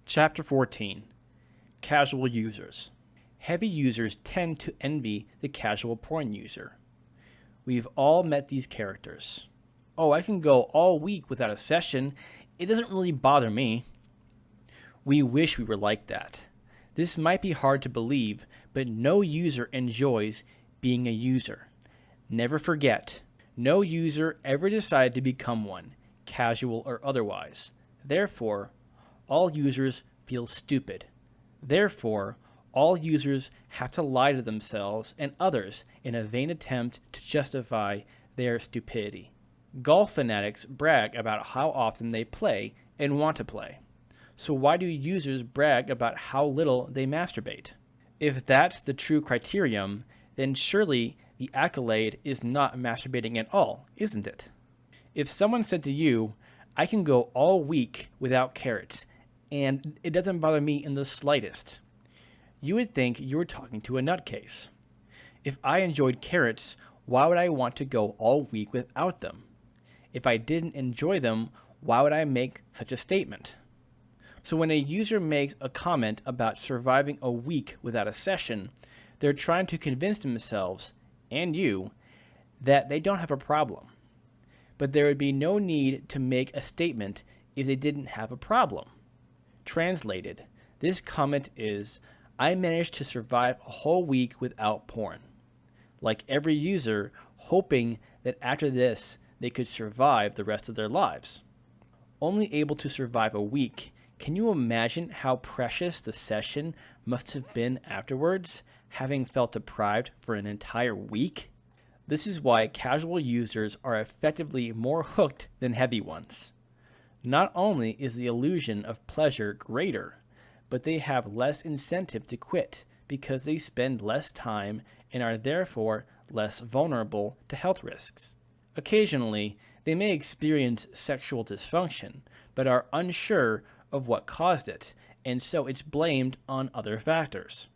Chapter 14. Casual Users. Heavy users tend to envy the casual porn user. We've all met these characters. Oh, I can go all week without a session. It doesn't really bother me. We wish we were like that. This might be hard to believe, but no user enjoys being a user. Never forget, no user ever decided to become one, casual or otherwise. Therefore, all users feel stupid. Therefore, all users have to lie to themselves and others in a vain attempt to justify their stupidity. Golf fanatics brag about how often they play and want to play. So why do users brag about how little they masturbate? If that's the true criterion, then surely the accolade is not masturbating at all, isn't it? If someone said to you, I can go all week without carrots, and it doesn't bother me in the slightest, you would think you were talking to a nutcase. If I enjoyed carrots, why would I want to go all week without them? If I didn't enjoy them, why would I make such a statement? So when a user makes a comment about surviving a week without a session, they're trying to convince themselves, and you, that they don't have a problem. But there would be no need to make a statement if they didn't have a problem. Translated, this comment is, I managed to survive a whole week without porn. Like every user, hoping that after this, they could survive the rest of their lives. Only able to survive a week, can you imagine how precious the session must have been afterwards, having felt deprived for an entire week? This is why casual users are effectively more hooked than heavy ones. Not only is the illusion of pleasure greater, but they have less incentive to quit because they spend less time and are therefore less vulnerable to health risks. Occasionally, they may experience sexual dysfunction, but are unsure of what caused it, and so it's blamed on other factors.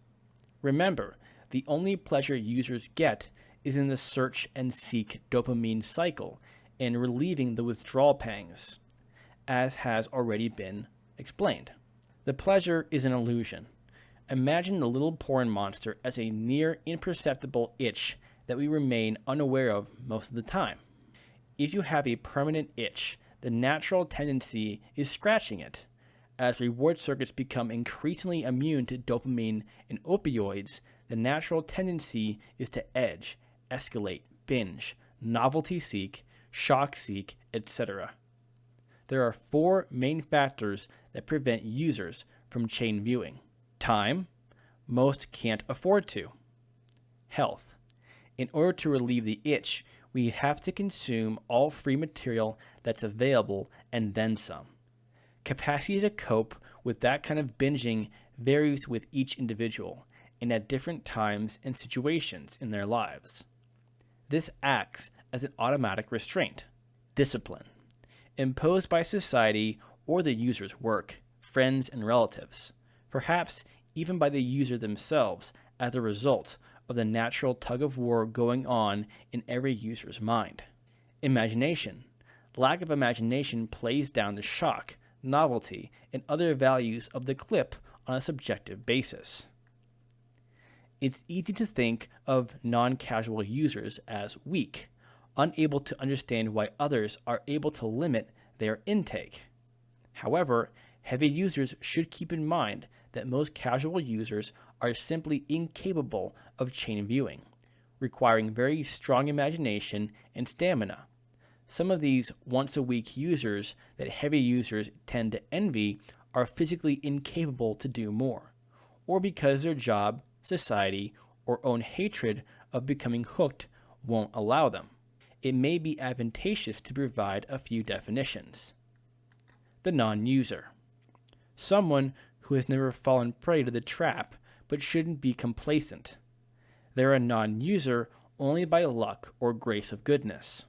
Remember, the only pleasure users get is in the search and seek dopamine cycle and relieving the withdrawal pangs, as has already been explained. The pleasure is an illusion. Imagine the little porn monster as a near imperceptible itch that we remain unaware of most of the time. If you have a permanent itch, the natural tendency is scratching it. As reward circuits become increasingly immune to dopamine and opioids, the natural tendency is to edge, escalate, binge, novelty seek, shock seek, etc. There are 4 main factors that prevent users from chain viewing. Time. Most can't afford to. Health. In order to relieve the itch, we have to consume all free material that's available and then some. Capacity to cope with that kind of binging varies with each individual and at different times and situations in their lives. This acts as an automatic restraint. Discipline. Imposed by society or the user's work, friends, and relatives, perhaps even by the user themselves as a result of the natural tug-of-war going on in every user's mind. Imagination. Lack of imagination plays down the shock, novelty, and other values of the clip on a subjective basis. It's easy to think of non-casual users as weak, unable to understand why others are able to limit their intake. However, heavy users should keep in mind that most casual users are simply incapable of chain viewing, requiring very strong imagination and stamina. Some of these once-a-week users that heavy users tend to envy are physically incapable to do more, or because their job, society, or own hatred of becoming hooked won't allow them. It may be advantageous to provide a few definitions. The non-user. Someone who has never fallen prey to the trap but shouldn't be complacent. They're a non-user only by luck or grace of goodness.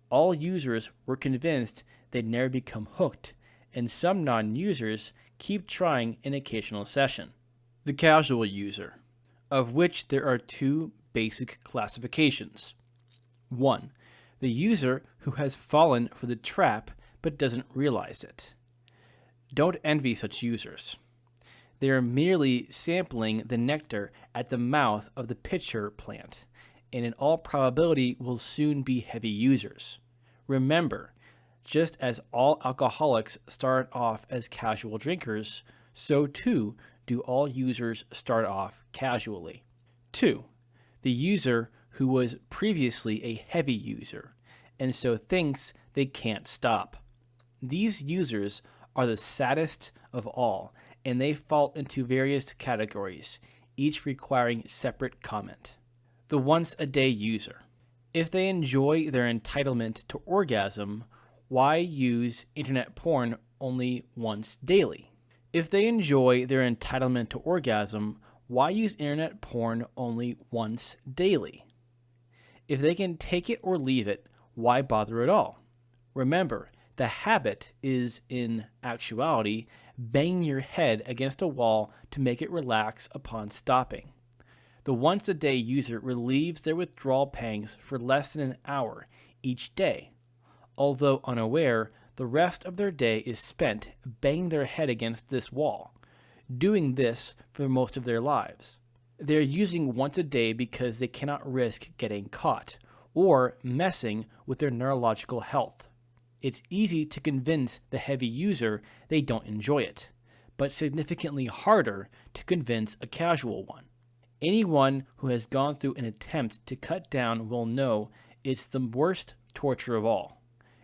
All users were convinced they'd never become hooked, and some non-users keep trying an occasional session. The casual user, of which there are 2 basic classifications. 1. The user who has fallen for the trap but doesn't realize it. Don't envy such users. They are merely sampling the nectar at the mouth of the pitcher plant, and in all probability will soon be heavy users. Remember, just as all alcoholics start off as casual drinkers, so too do all users start off casually. 2. The user who was previously a heavy user, and so thinks they can't stop. These users are the saddest of all, and they fall into various categories, each requiring separate comment. The once-a-day user. If they enjoy their entitlement to orgasm, why use internet porn only once daily? If they enjoy their entitlement to orgasm, why use internet porn only once daily? If they can take it or leave it, why bother at all? Remember, the habit is, in actuality, banging your head against a wall to make it relax upon stopping. The once-a-day user relieves their withdrawal pangs for less than an hour each day. Although unaware, the rest of their day is spent banging their head against this wall, doing this for most of their lives. They're using once a day because they cannot risk getting caught or messing with their neurological health. It's easy to convince the heavy user they don't enjoy it, but significantly harder to convince a casual one. Anyone who has gone through an attempt to cut down will know it's the worst torture of all,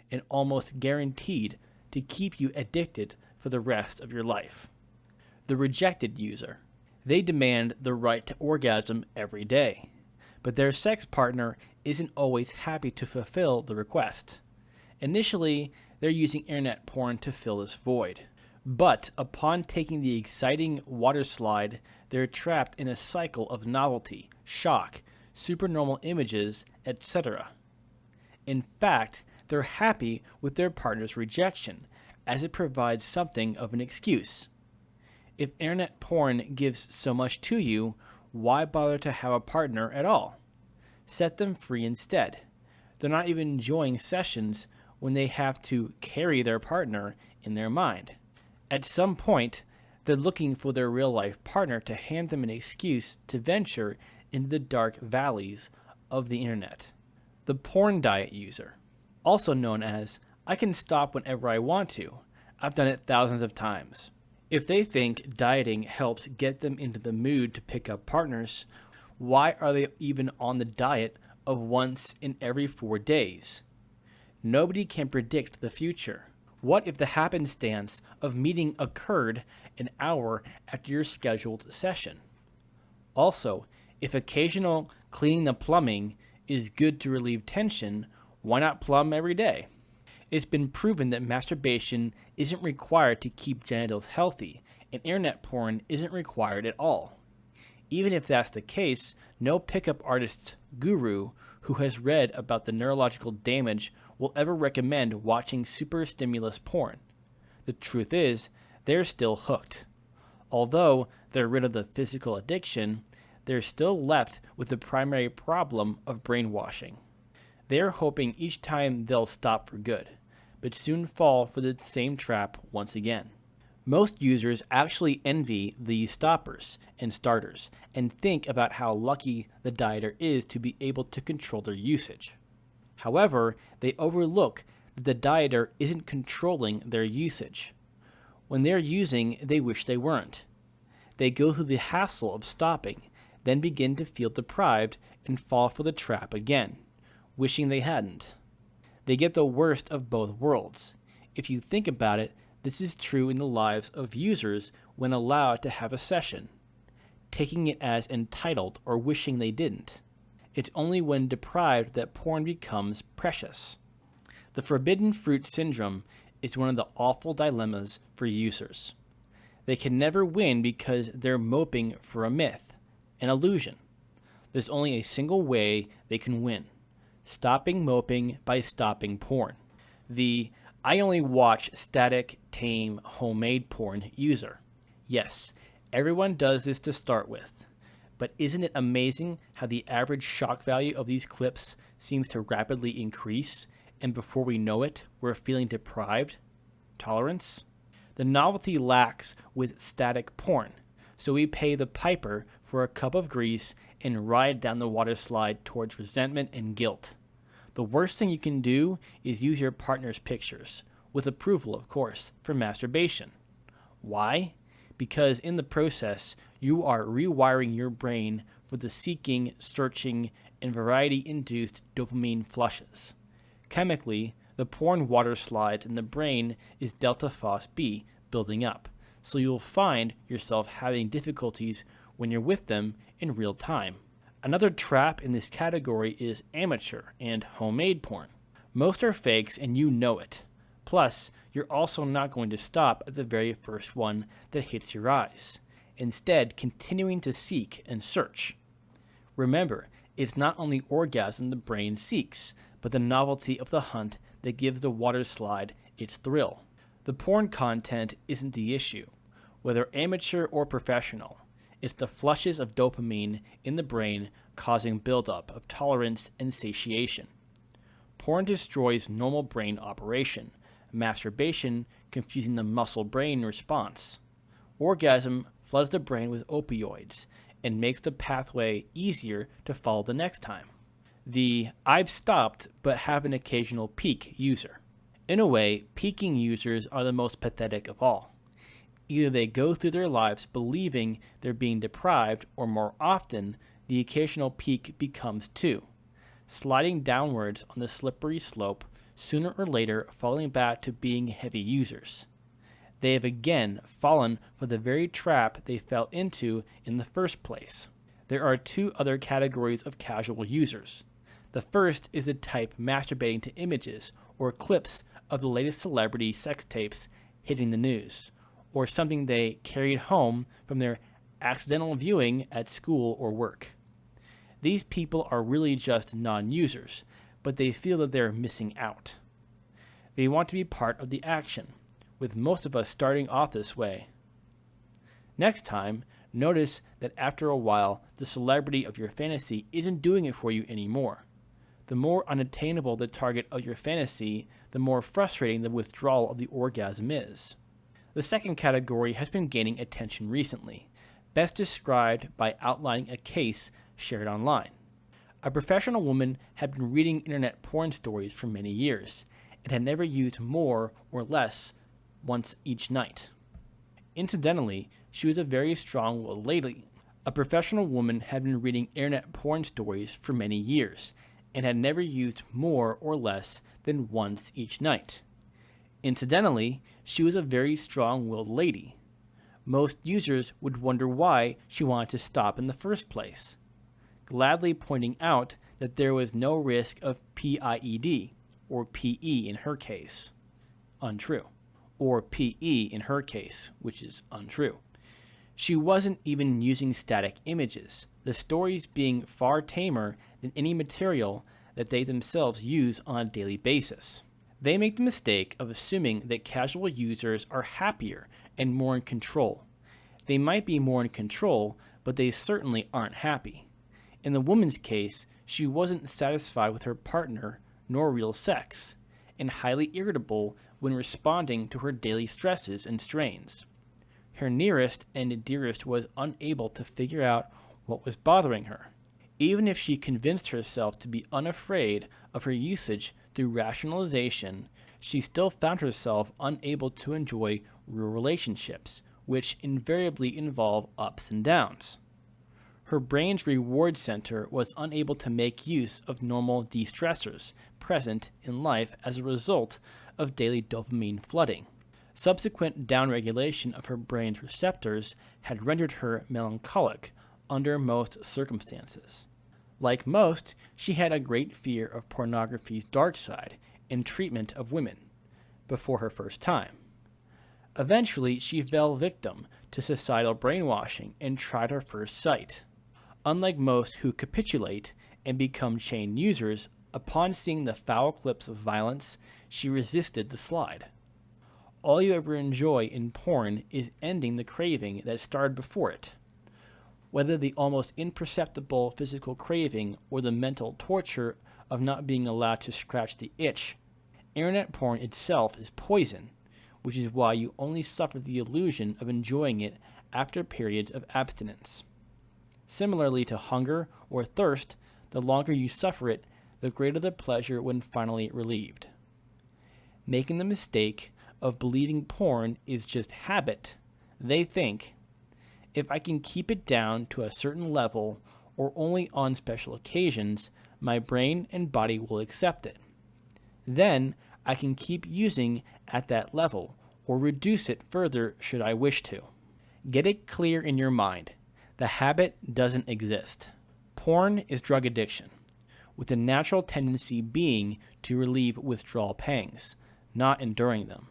and almost guaranteed to keep you addicted for the rest of your life. The rejected user. They demand the right to orgasm every day, but their sex partner isn't always happy to fulfill the request. Initially, they're using internet porn to fill this void, but upon taking the exciting water slide, they're trapped in a cycle of novelty, shock, supernormal images, etc. In fact, they're happy with their partner's rejection, as it provides something of an excuse. If internet porn gives so much to you, why bother to have a partner at all? Set them free instead. They're not even enjoying sessions when they have to carry their partner in their mind. At some point, they're looking for their real-life partner to hand them an excuse to venture into the dark valleys of the internet. The porn diet user, also known as, I can stop whenever I want to. I've done it thousands of times. If they think dieting helps get them into the mood to pick up partners, why are they even on the diet of once in every 4 days? Nobody can predict the future. What if the happenstance of meeting occurred an hour after your scheduled session? Also, if occasional cleaning the plumbing is good to relieve tension, why not plumb every day? It's been proven that masturbation isn't required to keep genitals healthy, and internet porn isn't required at all. Even if that's the case, no pickup artist guru who has read about the neurological damage will ever recommend watching super stimulus porn. The truth is, they're still hooked. Although they're rid of the physical addiction, they're still left with the primary problem of brainwashing. They're hoping each time they'll stop for good, but soon fall for the same trap once again. Most users actually envy these stoppers and starters and think about how lucky the dieter is to be able to control their usage. However, they overlook that the dieter isn't controlling their usage. When they're using, they wish they weren't. They go through the hassle of stopping, then begin to feel deprived and fall for the trap again, wishing they hadn't. They get the worst of both worlds. If you think about it, this is true in the lives of users when allowed to have a session, taking it as entitled or wishing they didn't. It's only when deprived that porn becomes precious. The forbidden fruit syndrome is one of the awful dilemmas for users. They can never win because they're moping for a myth, an illusion. There's only a single way they can win: stopping moping by stopping porn. The I only watch static, tame, homemade porn user. Yes, everyone does this to start with. But isn't it amazing how the average shock value of these clips seems to rapidly increase, and before we know it, we're feeling deprived? Tolerance? The novelty lacks with static porn, so we pay the piper for a cup of grease and ride down the water slide towards resentment and guilt. The worst thing you can do is use your partner's pictures, with approval of course, for masturbation. Why? Because in the process, you are rewiring your brain for the seeking, searching, and variety-induced dopamine flushes. Chemically, the porn water slides in the brain is delta phos B building up, so you'll find yourself having difficulties when you're with them in real time. Another trap in this category is amateur and homemade porn. Most are fakes and you know it. Plus, you're also not going to stop at the very first one that hits your eyes, instead continuing to seek and search. Remember, it's not only orgasm the brain seeks, but the novelty of the hunt that gives the water slide its thrill. The porn content isn't the issue, whether amateur or professional. It's the flushes of dopamine in the brain causing buildup of tolerance and satiation. Porn destroys normal brain operation, masturbation confusing the muscle-brain response. Orgasm floods the brain with opioids and makes the pathway easier to follow the next time. The "I've stopped but have an occasional peak" user. In a way, peaking users are the most pathetic of all. Either they go through their lives believing they're being deprived, or more often, the occasional peak becomes too, sliding downwards on the slippery slope, sooner or later falling back to being heavy users. They have again fallen for the very trap they fell into in the first place. There are two other categories of casual users. The first is the type masturbating to images or clips of the latest celebrity sex tapes hitting the news, or something they carried home from their accidental viewing at school or work. These people are really just non-users, but they feel that they're missing out. They want to be part of the action, with most of us starting off this way. Next time, notice that after a while, the celebrity of your fantasy isn't doing it for you anymore. The more unattainable the target of your fantasy, the more frustrating the withdrawal of the orgasm is. The second category has been gaining attention recently, best described by outlining a case shared online. A professional woman had been reading internet porn stories for many years, and had never used more or less once each night. Incidentally, she was a very strong-willed lady. A professional woman had been reading internet porn stories for many years, and had never used more or less than once each night. Incidentally, she was a very strong-willed lady. Most users would wonder why she wanted to stop in the first place, gladly pointing out that there was no risk of PIED, or PE in her case, untrue, or PE in her case, which is untrue. She wasn't even using static images, the stories being far tamer than any material that they themselves use on a daily basis. They make the mistake of assuming that casual users are happier and more in control. They might be more in control, but they certainly aren't happy. In the woman's case, she wasn't satisfied with her partner nor real sex, and highly irritable when responding to her daily stresses and strains. Her nearest and dearest was unable to figure out what was bothering her. Even if she convinced herself to be unafraid of her usage through rationalization, she still found herself unable to enjoy real relationships, which invariably involve ups and downs. Her brain's reward center was unable to make use of normal de-stressors present in life as a result of daily dopamine flooding. Subsequent downregulation of her brain's receptors had rendered her melancholic under most circumstances. Like most, she had a great fear of pornography's dark side and treatment of women before her first time. Eventually, she fell victim to societal brainwashing and tried her first sight. Unlike most who capitulate and become chain users, upon seeing the foul clips of violence, she resisted the slide. All you ever enjoy in porn is ending the craving that started before it. Whether the almost imperceptible physical craving or the mental torture of not being allowed to scratch the itch, internet porn itself is poison, which is why you only suffer the illusion of enjoying it after periods of abstinence. Similarly to hunger or thirst, the longer you suffer it, the greater the pleasure when finally relieved. Making the mistake of believing porn is just habit, they think, if I can keep it down to a certain level or only on special occasions, my brain and body will accept it. Then I can keep using at that level or reduce it further should I wish to. Get it clear in your mind. The habit doesn't exist. Porn is drug addiction, with the natural tendency being to relieve withdrawal pangs, not enduring them.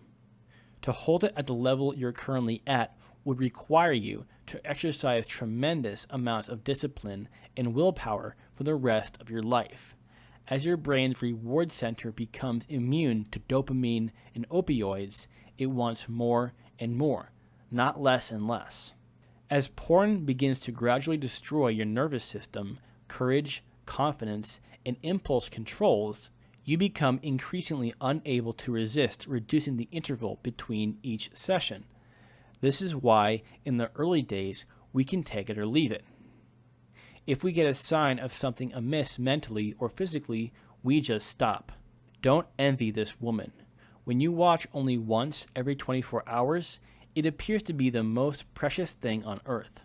To hold it at the level you're currently at would require you to exercise tremendous amounts of discipline and willpower for the rest of your life, as your brain's reward center becomes immune to dopamine and opioids. It wants more and more, not less and less. As porn begins to gradually destroy your nervous system, courage, confidence, and impulse controls, you become increasingly unable to resist reducing the interval between each session. This is why, in the early days, we can take it or leave it. If we get a sign of something amiss mentally or physically, we just stop. Don't envy this woman. When you watch only once every 24 hours, it appears to be the most precious thing on earth,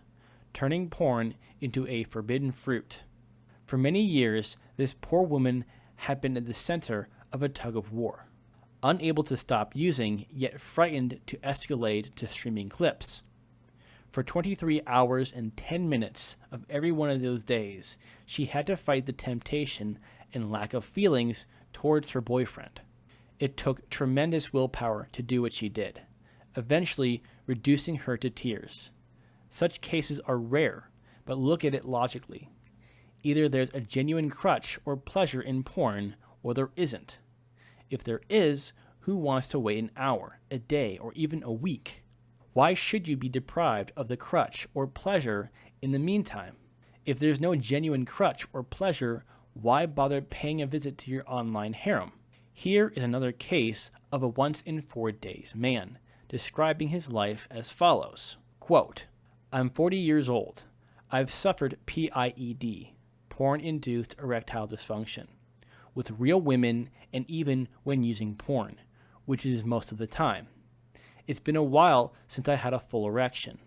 turning porn into a forbidden fruit. For many years, this poor woman had been at the center of a tug of war, unable to stop using, yet frightened to escalate to streaming clips. For 23 hours and 10 minutes of every one of those days, she had to fight the temptation and lack of feelings towards her boyfriend. It took tremendous willpower to do what she did, eventually reducing her to tears. Such cases are rare, but look at it logically. Either there's a genuine crutch or pleasure in porn, or there isn't. If there is, who wants to wait an hour, a day, or even a week? Why should you be deprived of the crutch or pleasure in the meantime? If there's no genuine crutch or pleasure, why bother paying a visit to your online harem? Here is another case of a once in 4 days man, describing his life as follows. Quote, I'm 40 years old. I've suffered PIED, porn-induced erectile dysfunction, with real women and even when using porn, which is most of the time. It's been a while since I had a full erection.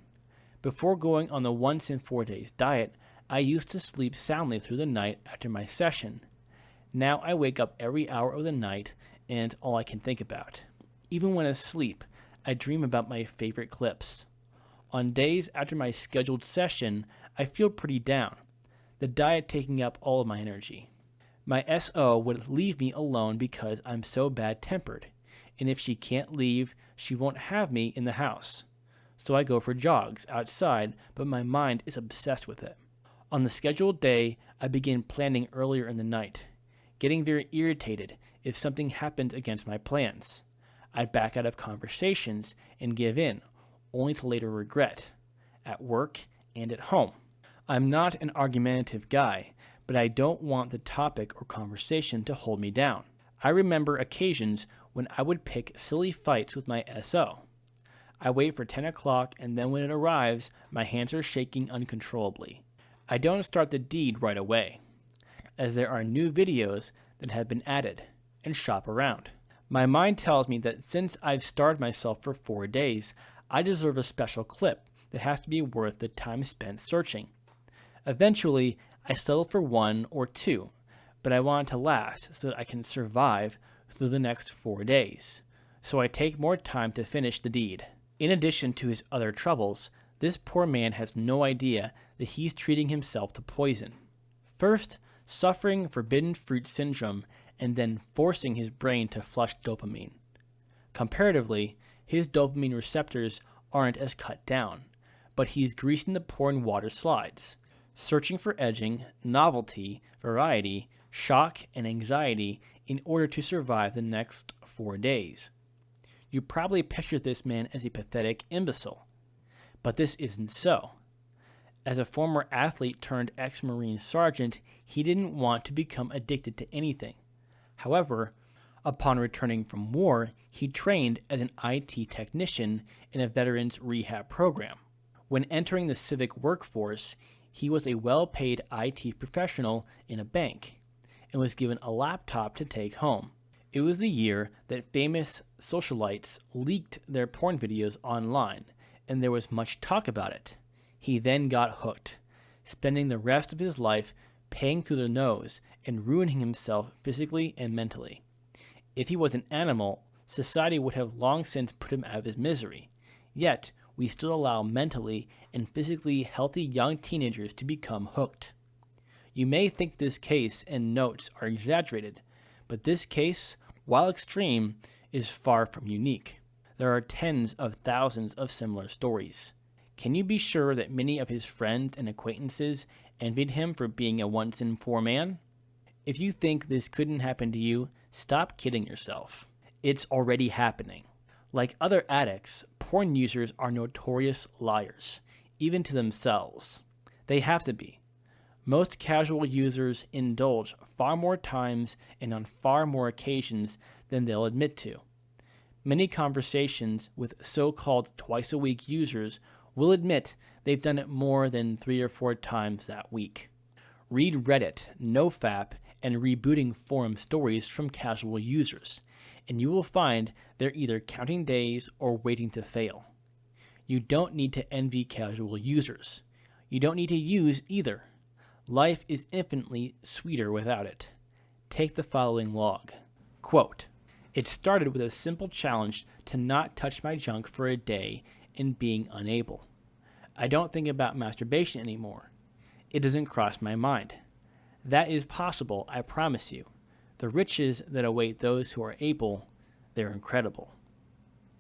Before going on the once in 4 days diet, I used to sleep soundly through the night after my session. Now I wake up every hour of the night and all I can think about. Even when asleep, I dream about my favorite clips. On days after my scheduled session, I feel pretty down, the diet taking up all of my energy. My SO would leave me alone because I'm so bad-tempered, and if she can't leave, she won't have me in the house. So I go for jogs outside, but my mind is obsessed with it. On the scheduled day, I begin planning earlier in the night, getting very irritated if something happens against my plans. I'd back out of conversations and give in, only to later regret, at work and at home. I'm not an argumentative guy, but I don't want the topic or conversation to hold me down. I remember occasions when I would pick silly fights with my SO. I wait for 10 o'clock, and then when it arrives, my hands are shaking uncontrollably. I don't start the deed right away, as there are new videos that have been added, and shop around. My mind tells me that since I've starved myself for 4 days, I deserve a special clip that has to be worth the time spent searching. Eventually, I settle for 1 or 2, but I want it to last so that I can survive through the next 4 days. So I take more time to finish the deed. In addition to his other troubles, this poor man has no idea that he's treating himself to poison. First, suffering forbidden fruit syndrome, and then forcing his brain to flush dopamine. Comparatively, his dopamine receptors aren't as cut down, but he's greasing the porn water slides, searching for edging, novelty, variety, shock, and anxiety in order to survive the next 4 days. You probably picture this man as a pathetic imbecile, but this isn't so. As a former athlete turned ex-Marine sergeant, he didn't want to become addicted to anything. However, Upon returning from war, he trained as an IT technician in a veterans rehab program. When entering the civic workforce, he was a well-paid IT professional in a bank and was given a laptop to take home. It was the year that famous socialites leaked their porn videos online, and there was much talk about it. He then got hooked, spending the rest of his life paying through the nose and ruining himself physically and mentally. If he was an animal, society would have long since put him out of his misery. Yet, we still allow mentally and physically healthy young teenagers to become hooked. You may think this case and notes are exaggerated, but this case, while extreme, is far from unique. There are tens of thousands of similar stories. Can you be sure that many of his friends and acquaintances envied him for being a once-and-for man? If you think this couldn't happen to you, stop kidding yourself. It's already happening. Like other addicts, porn users are notorious liars, even to themselves. They have to be. Most casual users indulge far more times and on far more occasions than they'll admit to. Many conversations with so-called twice-a-week users will admit they've done it more than 3 or 4 times that week. Read Reddit, NoFap, and rebooting forum stories from casual users, and you will find they're either counting days or waiting to fail. You don't need to envy casual users. You don't need to use either. Life is infinitely sweeter without it. Take the following log. Quote, "It started with a simple challenge to not touch my junk for a day and being unable. I don't think about masturbation anymore. It doesn't cross my mind. That is possible, I promise you. The riches that await those who are able, they're incredible."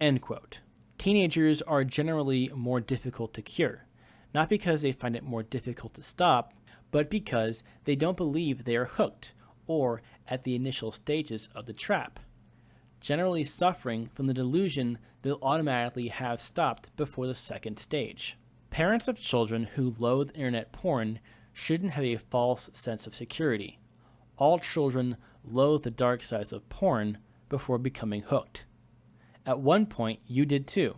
End quote. Teenagers are generally more difficult to cure, not because they find it more difficult to stop, but because they don't believe they are hooked or at the initial stages of the trap, generally suffering from the delusion they'll automatically have stopped before the second stage. Parents of children who loathe internet porn shouldn't have a false sense of security. All children loathe the dark sides of porn before becoming hooked. At one point, you did too.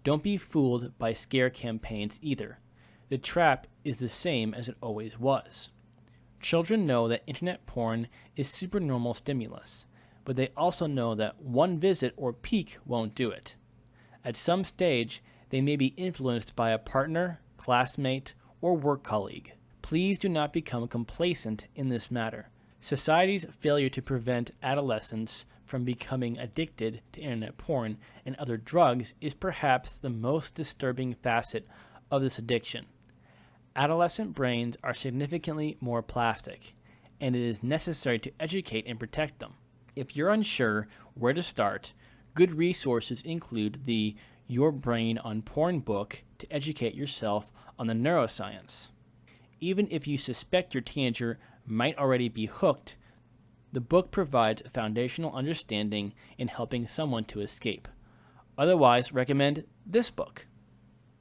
Don't be fooled by scare campaigns either. The trap is the same as it always was. Children know that internet porn is supernormal stimulus, but they also know that one visit or peek won't do it. At some stage, they may be influenced by a partner, classmate, or work colleague. Please do not become complacent in this matter. Society's failure to prevent adolescents from becoming addicted to internet porn and other drugs is perhaps the most disturbing facet of this addiction. Adolescent brains are significantly more plastic, and it is necessary to educate and protect them. If you're unsure where to start, good resources include the Your Brain on Porn book to educate yourself on the neuroscience. Even if you suspect your teenager might already be hooked, the book provides a foundational understanding in helping someone to escape. Otherwise, recommend this book.